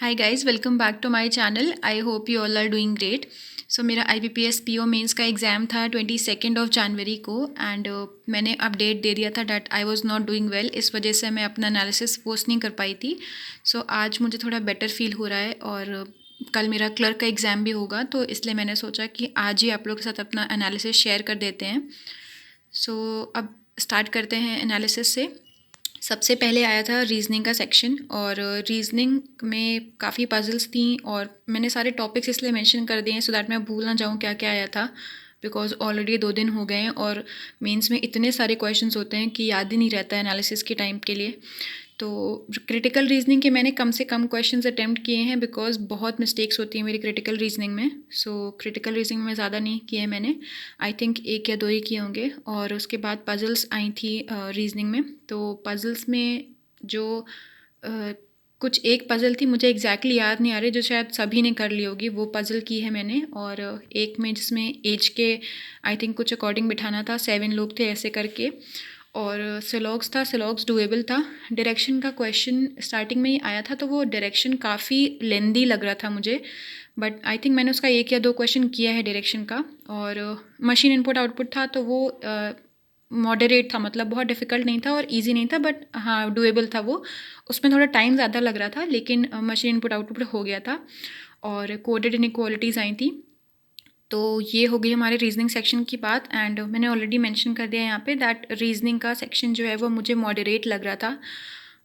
Hi guys, welcome back to my channel. I hope you all are doing great. So मेरा IBPS PO mains का exam था 22 जनवरी को and मैंने update दे दिया था that I was not doing well, इस वजह से मैं अपना एनालिसिस पोस्ट नहीं कर पाई थी. सो आज मुझे थोड़ा बेटर फील हो रहा है और कल मेरा क्लर्क का एग्ज़ाम भी होगा, तो इसलिए मैंने सोचा कि आज ही आप लोग के साथ अपना एनालिसिस शेयर कर देते हैं. सो अब स्टार्ट करते हैं एनालिसिस से. सबसे पहले आया था रीजनिंग का सेक्शन और रीजनिंग में काफ़ी पजल्स थी और मैंने सारे टॉपिक्स इसलिए मेंशन कर दिए हैं सो दैट मैं भूल ना जाऊँ क्या क्या आया था, बिकॉज ऑलरेडी 2 दिन हो गए हैं और मेंस में इतने सारे क्वेश्चंस होते हैं कि याद ही नहीं रहता है एनालिसिस के टाइम के लिए. तो क्रिटिकल रीजनिंग के मैंने कम से कम क्वेश्चंस अटेम्प्ट किए हैं बिकॉज बहुत मिस्टेक्स होती हैं मेरी क्रिटिकल रीजनिंग में. सो क्रिटिकल रीजनिंग में ज़्यादा नहीं किए हैं मैंने, आई थिंक 1 या 2 ही किए होंगे. और उसके बाद पजल्स आई थी रीजनिंग में. तो पजल्स में जो कुछ एक पज़ल थी, मुझे एग्जैक्टली याद नहीं आ रही, जो शायद सभी ने कर ली होगी, वो पज़ल की है मैंने. और एक में जिसमें एज के आई थिंक कुछ अकॉर्डिंग बिठाना था, 7 लोग थे ऐसे करके. और सिलॉग्स था, सिलॉग्स डुएबल था. डायरेक्शन का क्वेश्चन स्टार्टिंग में ही आया था, तो वो डायरेक्शन काफ़ी लेंदी लग रहा था मुझे, बट आई थिंक मैंने उसका 1 या 2 क्वेश्चन किया है डायरेक्शन का. और मशीन इनपुट आउटपुट था, तो वो मॉडरेट था, मतलब बहुत डिफ़िकल्ट नहीं था और इजी नहीं था, बट हाँ डुएबल था वो. उसमें थोड़ा टाइम ज़्यादा लग रहा था, लेकिन मशीन इनपुट आउटपुट हो गया था. और कोडेड इनइक्वालिटीज़ आई थी. तो ये हो गई हमारे रीजनिंग सेक्शन की बात. एंड मैंने ऑलरेडी मेंशन कर दिया यहाँ पे दैट रीजनिंग का सेक्शन जो है वो मुझे मॉडरेट लग रहा था.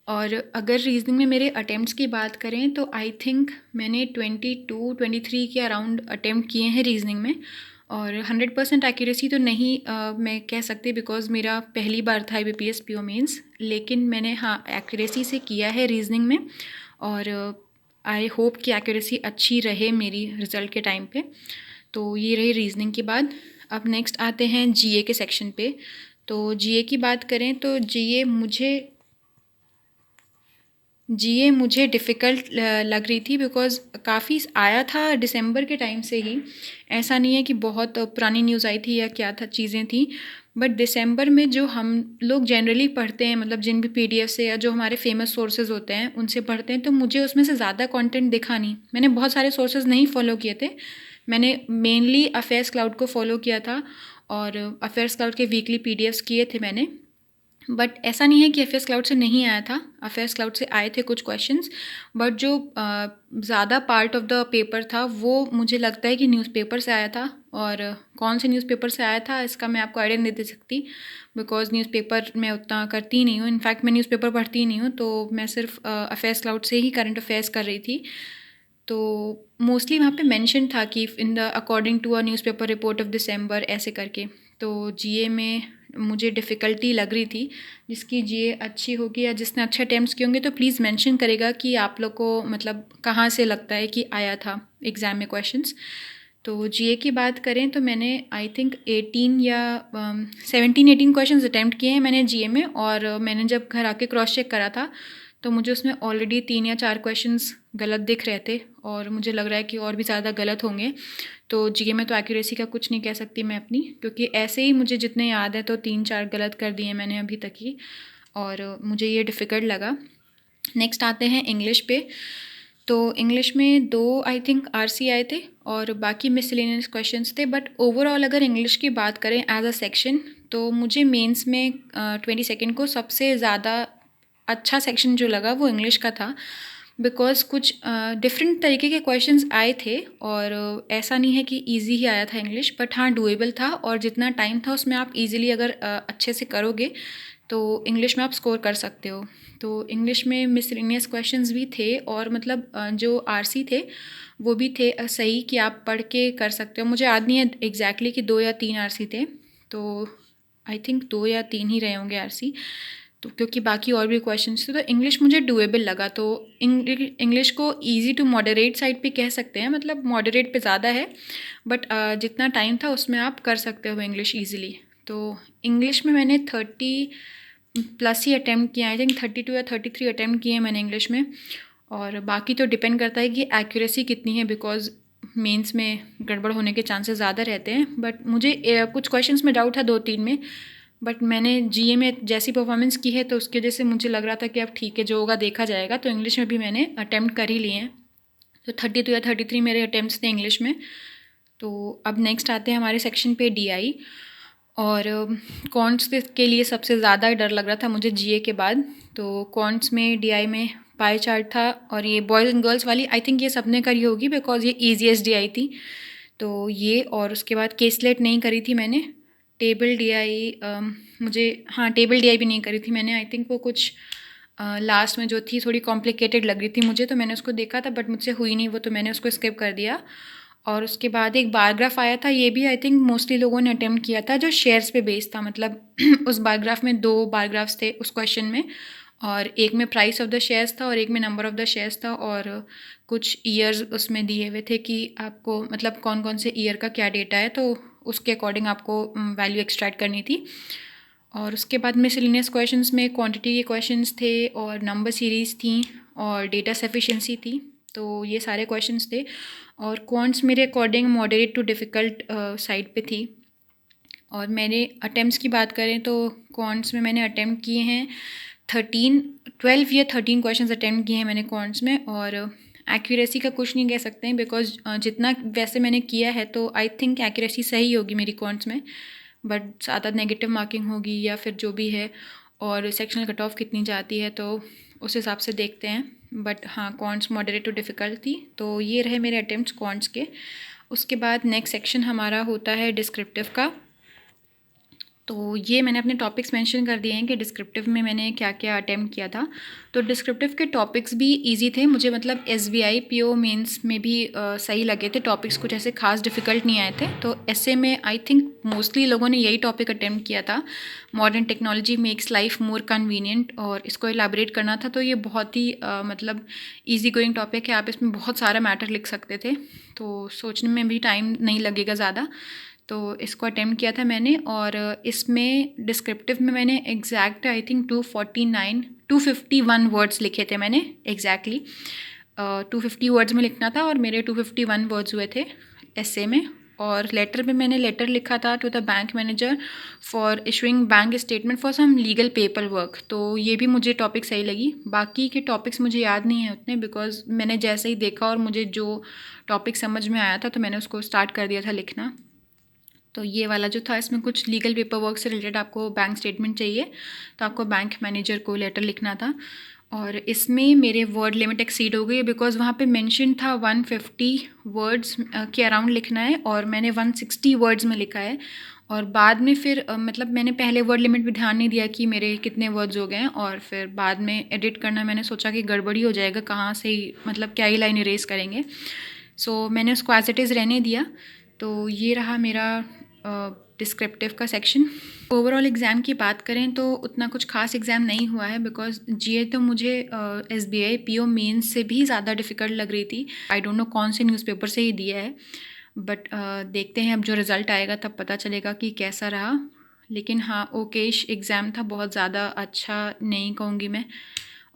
और अगर रीजनिंग में मेरे अटेम्प्ट्स की बात करें तो आई थिंक मैंने 22-23 के अराउंड अटेम्प्ट किए हैं रीजनिंग में. और 100% एक्यूरेसी तो नहीं मैं कह सकती, बिकॉज मेरा पहली बार था IBPS PO मेंस, लेकिन मैंने हाँ एक्यूरेसी से किया है रीजनिंग में. और आई होप कि एक्यूरेसी अच्छी रहे मेरी रिज़ल्ट के टाइम पे. तो ये रही रीजनिंग की बात. अब नेक्स्ट आते हैं GA के सेक्शन पे. तो GA की बात करें तो GA मुझे डिफ़िकल्ट लग रही थी, बिकॉज़ काफ़ी आया था दिसंबर के टाइम से ही. ऐसा नहीं है कि बहुत पुरानी न्यूज़ आई थी या क्या था चीज़ें थी, बट दिसंबर में जो हम लोग जनरली पढ़ते हैं, मतलब जिन भी PDF से या जो हमारे फेमस सोर्सेज होते हैं उनसे पढ़ते हैं, तो मुझे उसमें से ज़्यादा कंटेंट दिखा नहीं. मैंने बहुत सारे सोर्सेज नहीं फॉलो किए थे. मैंने मेनली अफेयर्स क्लाउड को फॉलो किया था और अफेयर्स क्लाउड के वीकली PDFs किए थे मैंने. बट ऐसा नहीं है कि अफेयर्स क्लाउड से नहीं आया था, अफेयर्स क्लाउड से आए थे कुछ क्वेश्चंस. बट जो ज़्यादा पार्ट ऑफ द पेपर था वो मुझे लगता है कि न्यूज़पेपर से आया था. और कौन से न्यूज़पेपर से आया था इसका मैं आपको आइडिया नहीं दे सकती, बिकॉज न्यूज़पेपर मैं उतना करती ही नहीं हूँ. इनफैक्ट मैं न्यूज़पेपर पढ़ती ही नहीं हूँ, तो मैं सिर्फ अफेयर्स क्लाउड से ही करंट अफेयर्स कर रही थी. तो मोस्टली वहाँ पे मेंशन था कि in the according to a newspaper report of December ऐसे करके. तो GA में मुझे डिफ़िकल्टी लग रही थी. जिसकी GA अच्छी होगी या जिसने अच्छे अटेम्प्ट्स किए होंगे तो प्लीज़ मेंशन करेगा कि आप लोग को मतलब कहाँ से लगता है कि आया था एग्ज़ाम में क्वेश्चंस. तो GA की बात करें तो मैंने आई थिंक 18 या 17-18 क्वेश्चंस अटेम्प्ट किए हैं मैंने GA में. और मैंने जब घर आके क्रॉस चेक करा था तो मुझे उसमें ऑलरेडी 3 या 4 क्वेश्चंस गलत दिख रहे थे और मुझे लग रहा है कि और भी ज़्यादा गलत होंगे. तो GA में तो एक्यूरेसी का कुछ नहीं कह सकती मैं अपनी, क्योंकि ऐसे ही मुझे जितने याद है तो 3-4 गलत कर दिए मैंने अभी तक ही, और मुझे ये डिफ़िकल्ट लगा. नेक्स्ट आते हैं इंग्लिश पे. तो इंग्लिश में 2 आई थिंक RC आए थे और बाकी मिसलेनियस क्वेश्चंस थे. बट ओवरऑल अगर इंग्लिश की बात करें एज अ सेक्शन तो मुझे मेंस में 22 को सबसे ज़्यादा अच्छा सेक्शन जो लगा वो इंग्लिश का था, बिकॉज कुछ डिफरेंट तरीके के क्वेश्चंस आए थे. और ऐसा नहीं है कि इजी ही आया था इंग्लिश, बट हाँ डुएबल था और जितना टाइम था उसमें आप इजीली अगर अच्छे से करोगे तो इंग्लिश में आप स्कोर कर सकते हो. तो इंग्लिश में मिसलेनियस क्वेश्चंस भी थे और मतलब जो RC थे वो भी थे सही कि आप पढ़ के कर सकते हो. मुझे याद नहीं है एग्जैक्टली कि 2 या 3 RC थे, तो आई थिंक 2 या 3 ही रहे होंगे RC, तो क्योंकि बाकी और भी क्वेश्चंस थे. तो इंग्लिश मुझे डुएबल लगा. तो इंग्लिश को इजी टू मॉडरेट साइड पे कह सकते हैं, मतलब मॉडरेट पे ज़्यादा है, बट जितना टाइम था उसमें आप कर सकते हो इंग्लिश ईजिली. तो इंग्लिश में मैंने 30+ ही अटैम्प्ट किए, आई थिंक 32 या 33 अटैम्प्ट किए हैं मैंने इंग्लिश में. और बाकी तो डिपेंड करता है कि एक्यूरेसी कितनी है, बिकॉज मेंस में गड़बड़ होने के चांसेस ज़्यादा रहते हैं. बट मुझे कुछ क्वेश्चंस में डाउट था 2-3 में, बट मैंने GA में जैसी परफॉर्मेंस की है तो उसकी वजह से मुझे लग रहा था कि अब ठीक है जो होगा देखा जाएगा. तो इंग्लिश में भी मैंने अटैम्प्ट कर ही लिए हैं. तो 32 या 33 मेरे अटैम्प्ट्स थे इंग्लिश में। तो अब नेक्स्ट आते हैं हमारे सेक्शन पे DI। और कॉन्ट्स के लिए सबसे ज़्यादा डर लग रहा था मुझे GA के बाद। तो कॉन्ट्स में DI में पाई चार्ट था, और ये बॉयज़ एंड गर्ल्स वाली आई थिंक ये सबने करी होगी बिकॉज ये ईजीएस्ट DI थी। तो ये, और उसके बाद केसलेट नहीं करी थी मैंने। टेबल DI मुझे, हाँ टेबल DI भी नहीं करी थी मैंने। आई थिंक वो कुछ लास्ट में जो थी थोड़ी कॉम्प्लिकेटेड लग रही थी मुझे, तो मैंने उसको देखा था बट मुझसे हुई नहीं वो, तो मैंने उसको स्किप कर दिया। और उसके बाद एक बारग्राफ आया था, ये भी आई थिंक मोस्टली लोगों ने अटेम्प्ट किया था, जो शेयर्स पे बेस्ड था। मतलब उस बारग्राफ में 2 बारग्राफ्स थे उस क्वेश्चन में, और एक में प्राइस ऑफ द शेयर्स था और एक में नंबर ऑफ द शेयर्स था, और कुछ ईयर्स उसमें दिए हुए थे कि आपको मतलब कौन कौन से ईयर का क्या डेटा है, तो उसके अकॉर्डिंग आपको वैल्यू एक्सट्रैक्ट करनी थी। और उसके बाद मिसलिनियस क्वेश्चंस में क्वांटिटी के क्वेश्चंस थे, और नंबर सीरीज़ थी, और डेटा सफिशिएंसी थी। तो ये सारे क्वेश्चंस थे। और क्वांट्स मेरे according moderate too difficult side पे थी। और मैंने अटेम्प्ट्स की बात करें तो क्वांट्स में मैंने अटेम्प्ट किए हैं 12 या 13 क्वेश्चंस अटेम्प्ट किए हैं मैंने क्वांट्स में। और एक्यूरेसी का कुछ नहीं कह सकते हैं बिकॉज जितना वैसे मैंने किया है तो आई थिंक एक्यूरेसी सही होगी मेरी क्वांट्स में, बट ज़्यादा नेगेटिव मार्किंग होगी या फिर जो भी है, और सेक्शनल कट ऑफ कितनी जाती है तो उस हिसाब से देखते हैं। बट हाँ, क्वांट्स मॉडरेट टू डिफ़िकल्ट थी। तो ये रहे मेरे अटेम्प्ट्स क्वांट्स के। उसके बाद नेक्स्ट सेक्शन हमारा होता है डिस्क्रिप्टिव का। तो ये मैंने अपने टॉपिक्स मेंशन कर दिए हैं कि डिस्क्रिप्टिव में मैंने क्या क्या अटेम्प्ट किया था। तो डिस्क्रिप्टिव के टॉपिक्स भी इजी थे मुझे, मतलब SBI PO मेंस में भी सही लगे थे टॉपिक्स, कुछ ऐसे खास डिफ़िकल्ट नहीं आए थे। तो ऐसे में आई थिंक मोस्टली लोगों ने यही टॉपिक अटेम्प्ट किया था, modern technology makes life more convenient, और इसको एलाबरेट करना था। तो ये बहुत ही मतलब ईजी गोइंग टॉपिक है, आप इसमें बहुत सारा मैटर लिख सकते थे, तो सोचने में भी टाइम नहीं लगेगा ज़्यादा। तो इसको अटेम्प्ट किया था मैंने। और इसमें डिस्क्रिप्टिव में मैंने एग्जैक्ट आई थिंक 251 वर्ड्स लिखे थे मैंने एग्जैक्टली। 250 वर्ड्स में लिखना था और मेरे 251 वर्ड्स हुए थे एसे में। और लेटर में मैंने लेटर लिखा था to the bank manager for issuing bank statement for some legal paper work. तो ये भी मुझे टॉपिक सही लगी। बाकी के टॉपिक्स मुझे याद नहीं है उतने, बिकॉज मैंने जैसे ही देखा और मुझे जो टॉपिक समझ में आया था तो मैंने उसको स्टार्ट कर दिया था लिखना। तो ये वाला जो था, इसमें कुछ लीगल पेपर वर्क से रिलेटेड आपको बैंक स्टेटमेंट चाहिए, तो आपको बैंक मैनेजर को लेटर लिखना था। और इसमें मेरे वर्ड लिमिट एक्सीड हो गई बिकॉज वहाँ पे मेंशन था 150 वर्ड्स के अराउंड लिखना है, और मैंने 160 वर्ड्स में लिखा है। और बाद में फिर मतलब मैंने पहले वर्ड लिमिट पे ध्यान नहीं दिया कि मेरे कितने वर्ड्स हो गए हैं, और फिर बाद में एडिट करना मैंने सोचा कि गड़बड़ी हो जाएगा, कहाँ से ही मतलब क्या ही लाइन इरेज करेंगे। सो मैंने उसको एज इट इज़ रहने दिया। तो ये रहा मेरा डिस्क्रिप्टिव का सेक्शन। ओवरऑल एग्ज़ाम की बात करें तो उतना कुछ खास एग्ज़ाम नहीं हुआ है, बिकॉज GA तो मुझे SBI PO मेंस से भी ज़्यादा डिफ़िकल्ट लग रही थी। आई डोंट नो कौन से न्यूज़पेपर से ही दिया है, बट देखते हैं अब जो रिज़ल्ट आएगा तब पता चलेगा कि कैसा रहा। लेकिन हाँ, ओकेश एग्ज़ाम था, बहुत ज़्यादा अच्छा नहीं कहूँगी मैं।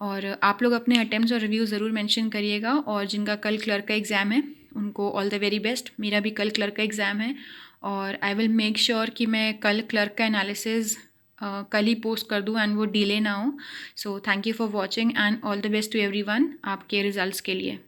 और आप लोग अपने अटेम्प्ट्स और रिव्यू ज़रूर मेंशन करिएगा, और जिनका कल क्लर्क का एग्ज़ाम है उनको ऑल द वेरी बेस्ट। मेरा भी कल क्लर्क का एग्ज़ाम है, और आई विल मेक श्योर कि मैं कल क्लर्क का एनालिसिस कल ही पोस्ट कर दूँ एंड वो डिले ना हो। So thank you for watching and all the best to everyone आपके रिजल्ट्स के लिए।